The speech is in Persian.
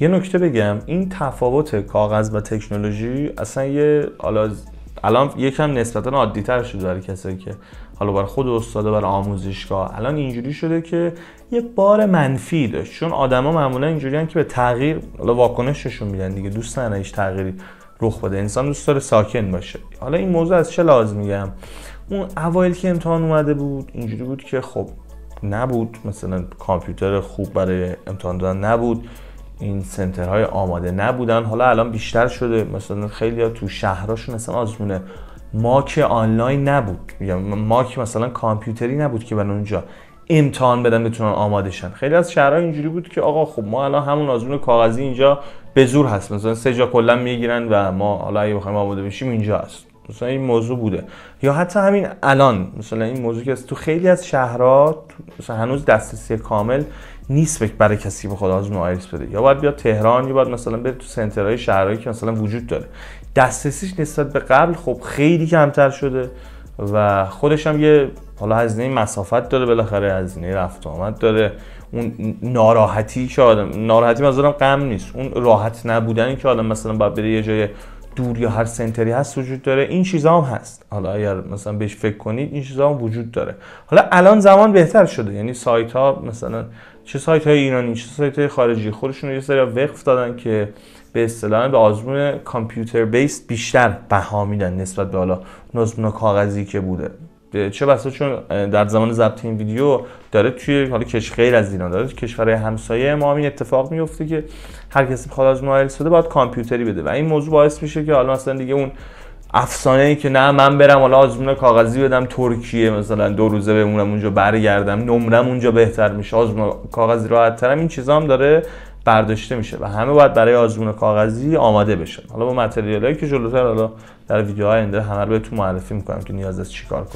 یه نکته بگم، این تفاوت کاغذ و تکنولوژی اصلا الان یکم نسبتا عادی‌تر شده برای کسایی که حالا برای خود استادا، برای آموزشگاه. الان اینجوری شده که یه بار منفی داشت، چون آدما معمولا اینجوریان که به تغییر حالا واکنششون میدن دیگه، دوست ندارن هیچ تغییری رخ بده. انسان دوست داره ساکن باشه. حالا این موضوع از چه لحاظ میگم؟ اون اوایل که امتحان اومده بود اینجوری بود که خب نبود مثلا کامپیوتر خوب برای امتحان دادن، نبود این سنترهای آماده نبودن. حالا الان بیشتر شده، مثلا خیلی‌ها تو شهرهاشون مثلا آزمون ماک آنلاین نبود، یا ماک مثلا کامپیوتری نبود که برای اونجا امتحان بدن بتونن آماده شن. خیلی از شهرها اینجوری بود که آقا خب ما الان همون آزمون کاغذی اینجا به زور هست، مثلا 3 جا کلا میگیرن و ما حالا اگه بخوایم آماده بشیم اینجا هست. مثلا این موضوع بوده. یا حتی همین الان مثلا این موضوع که تو خیلی از شهرها مثلا هنوز دسترسی کامل نیست برای کسی که بخواد آزمون آیلتس بده، یا باید بیاد تهران، یا باید مثلا بره تو سنترهای شهرهایی که مثلا وجود داره. دسترسیش نسبت به قبل خب خیلی کمتر شده و خودش هم یه حالا هزینه مسافت داره، بالاخره هزینه رفت و آمد داره. اون ناراحتی که ناراحتی مثلا غم نیست، اون راحت نبودنی که آدم مثلا باید بره یه جای دور یا هر سنتری هست وجود داره. این چیزا هم هست. حالا اگر مثلا بهش فکر کنید این چیزا هم وجود داره. حالا الان زمان بهتر شده، یعنی سایت ها مثلا چه سایت های ایرانی چه سایت های خارجی خودشون یه سری وقف دادن که به اصطلاح به آزمون کامپیوتر بیس بیشتر بها میدن نسبت به حالا آزمون کاغذی که بوده. چه بسا چون در زمان ضبط این ویدیو داره توی حالا غیر از ایران داره کشورهای همسایه ما این اتفاق میفته که هر کسی بخواد آزمون آیلتس بده باید کامپیوتری بده و این موضوع باعث میشه که حالا مثلا دیگه اون افسانه‌ای که نه من برم حالا آزمون کاغذی بدم ترکیه مثلا 2 روزه بمونم اونجا برگردم نمرم اونجا بهتر میشه آزمون کاغذی راحت‌ترم، این چیزا هم داره برداشته میشه و همه باید برای آزمون کاغذی آماده بشن. حالا با متریالایی که جلوتر حالا در ویدیوهای آینده همه رو بهتون معرفی میکنم که نیاز است چیکار کنید.